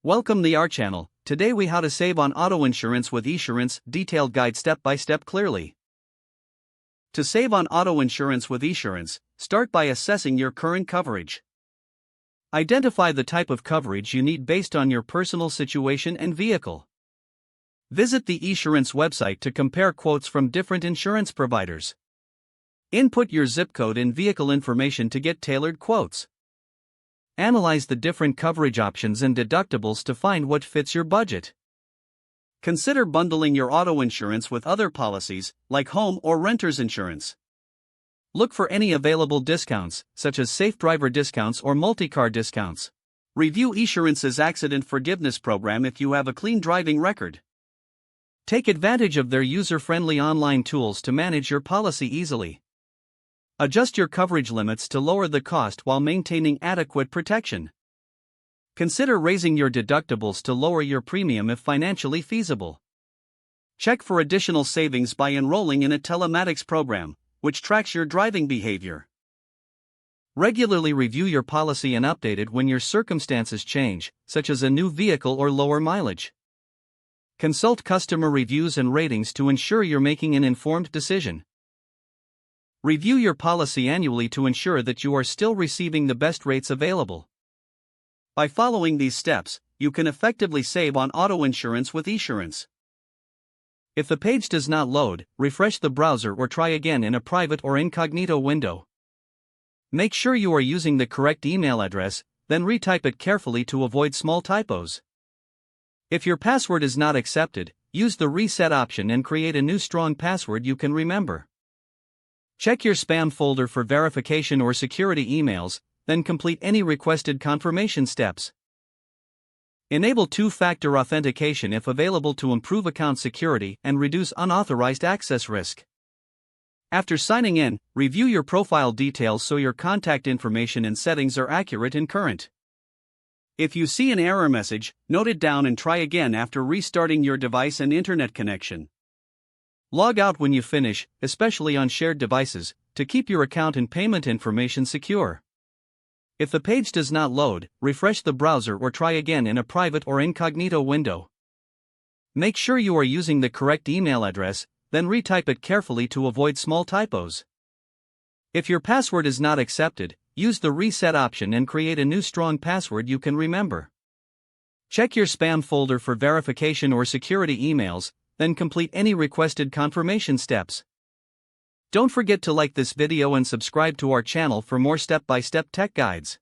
Welcome to our channel. Today we how to save on auto insurance with Esurance, detailed guide step by step clearly. To save on auto insurance with Esurance, start by assessing your current coverage. Identify the type of coverage you need based on your personal situation and vehicle. Visit the Esurance website to compare quotes from different insurance providers. Input your zip code and vehicle information to get tailored quotes. Analyze the different coverage options and deductibles to find what fits your budget. Consider bundling your auto insurance with other policies, like home or renter's insurance. Look for any available discounts, such as safe driver discounts or multi-car discounts. Review Esurance's accident forgiveness program if you have a clean driving record. Take advantage of their user-friendly online tools to manage your policy easily. Adjust your coverage limits to lower the cost while maintaining adequate protection. Consider raising your deductibles to lower your premium if financially feasible. Check for additional savings by enrolling in a telematics program, which tracks your driving behavior. Regularly review your policy and update it when your circumstances change, such as a new vehicle or lower mileage. Consult customer reviews and ratings to ensure you're making an informed decision. Review your policy annually to ensure that you are still receiving the best rates available. By following these steps, you can effectively save on auto insurance with Esurance. If the page does not load, refresh the browser or try again in a private or incognito window. Make sure you are using the correct email address, then retype it carefully to avoid small typos. If your password is not accepted, use the reset option and create a new strong password you can remember. Check your spam folder for verification or security emails, then complete any requested confirmation steps. Enable two-factor authentication if available to improve account security and reduce unauthorized access risk. After signing in, review your profile details so your contact information and settings are accurate and current. If you see an error message, note it down and try again after restarting your device and internet connection. Log out when you finish, especially on shared devices, to keep your account and payment information secure. If the page does not load, refresh the browser or try again in a private or incognito window. Make sure you are using the correct email address, then retype it carefully to avoid small typos. If your password is not accepted, use the reset option and create a new strong password you can remember. Check your spam folder for verification or security emails, then complete any requested confirmation steps. Don't forget to like this video and subscribe to our channel for more step-by-step tech guides.